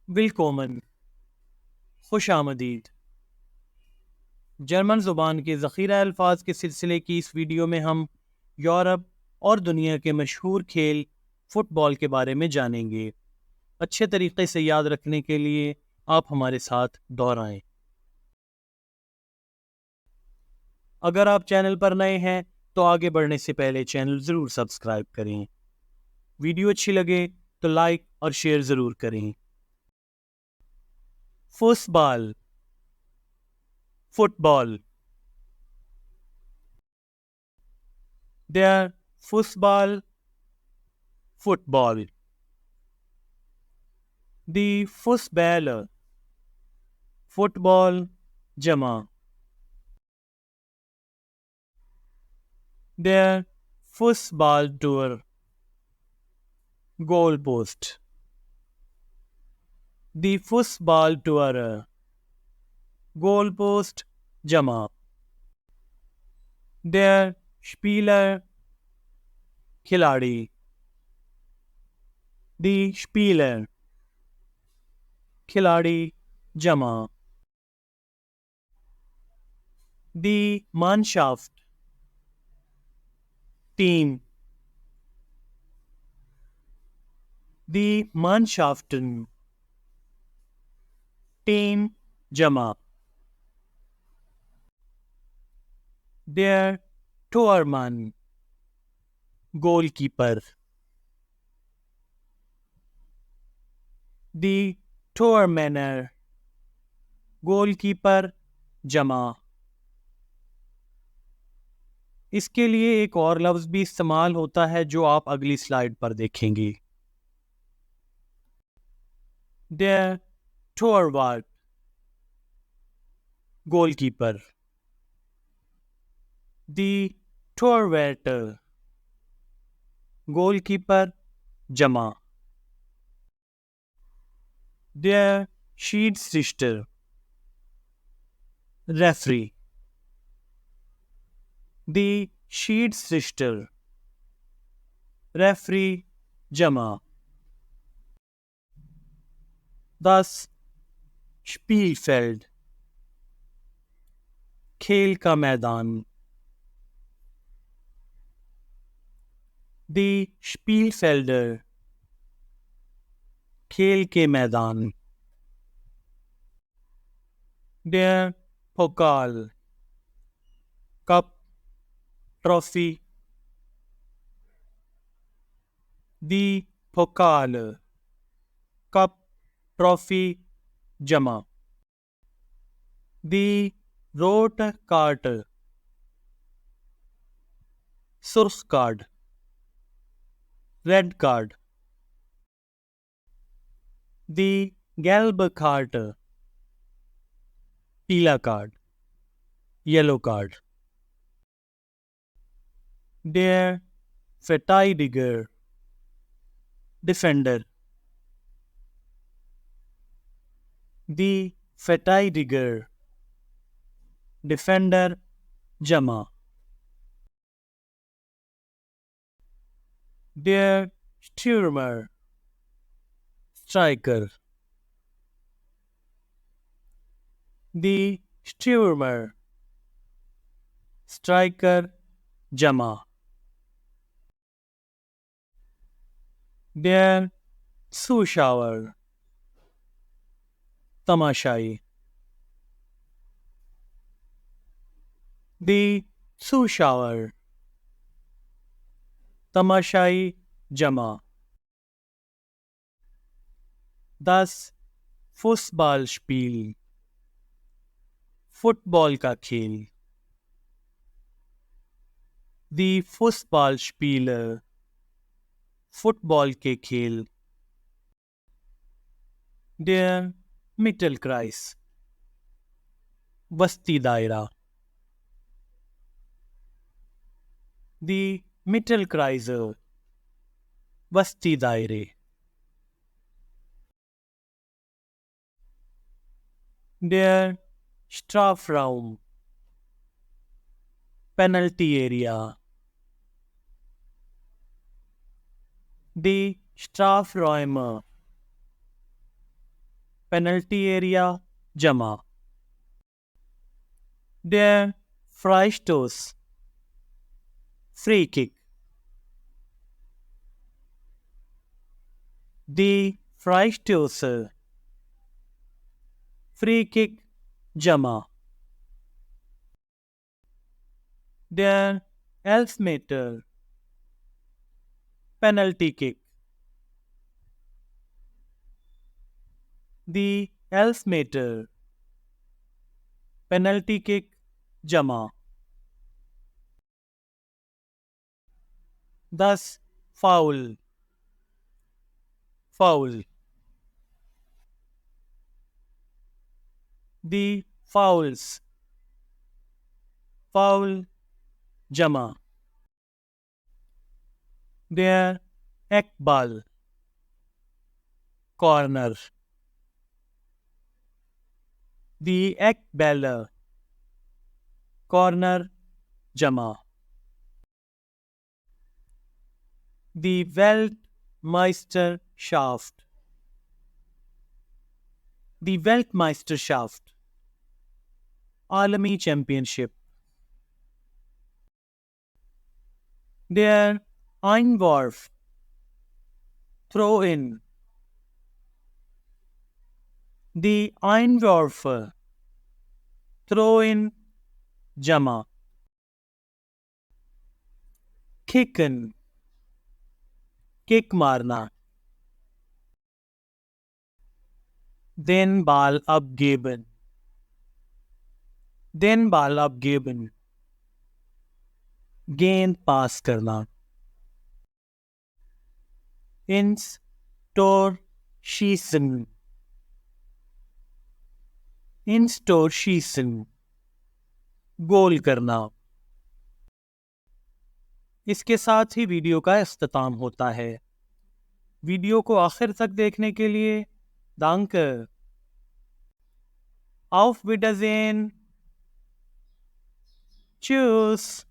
विलकोमन, खुश आमदीद। जर्मन ज़ुबान के ज़ख़ीरा अल्फाज के सिलसिले की इस वीडियो में हम यूरोप और दुनिया के मशहूर खेल फ़ुटबॉल के बारे में जानेंगे। अच्छे तरीके से याद रखने के लिए आप हमारे साथ दोहराएं। अगर आप चैनल पर नए हैं तो आगे बढ़ने से पहले चैनल ज़रूर सब्सक्राइब करें। वीडियो अच्छी लगे तो लाइक और शेयर ज़रूर करें। Football, football. Der Fußball, Football. Die Fußballer, Football, जमा। Der Fußballtor, Goalpost. Die Fußballtore, Goalpost, जमा। Der Spieler, खिलाड़ी। Die Spieler, खिलाड़ी, जमा। Die Mannschaft, team. Die Mannschaften, team, जमा। Der Tormann, goalkeeper. दी टोरमैनर, गोलकीपर, जमा। इसके लिए एक और लफ्ज़ भी इस्तेमाल होता है जो आप अगली स्लाइड पर देखेंगे। Der Torwart, goalkeeper. दी Torwärter, गोलकीपर, जमा। Der Schiedsrichter, referee. दी Schiedsrichter, रेफरी, जमा। Das Spielfeld, खेल का मैदान। दी Spielfelder, खेल के मैदान। Der Pokal, cup, trophy. दी Pokal, कप, ट्रॉफी, जमा। दी रोट कार्ड, सुर्ख कार्ड, रेड कार्ड। दी gelbe कार्ड, पीला card, yellow card. Der Verteidiger, defender. दी Verteidiger, डिफेंडर, जमा। Der Stürmer, striker. दी Stürmer, स्ट्राइकर, जमा। Der Zuschauer, तमाशाई। दी Zuschauer, तमाशाई, जमा। Das Fußballspiel, फुटबॉल का खेल। दी Fußballspieler, फुटबॉल के खेल। Der Mittelkreis, वस्ती दायरा। दी Mittelkreise, वस्ती दायरे। Der Strafraum, penalty area. दी Strafräume, पेनल्टी एरिया जमा। Der Freistoß, Free Kick. Die Freistöße, Free Kick जमा। Der Elfmeter, Penalty Kick. Die Elfmeter, Penalty Kick जमा। Das Foul, Foul. Die Fouls, Foul जमा। Der Eckball, Corner. Die Eckbälle, Corner जमा। Die Weltmeisterschaft, die Weltmeisterschaft, आलमी championship. Der Einwurf, Throw in. Die Einwürfe, Throw in जमा। Kicken, kick मारना। Den Ball abgeben, den Ball abgeben, गेंद पास करना। ins Tor schießen, ins Tor schießen, गोल करना। इसके साथ ही video का इख्तिताम होता है। वीडियो को आखिर तक देखने के लिए danke, auf Wiedersehen, tschüss।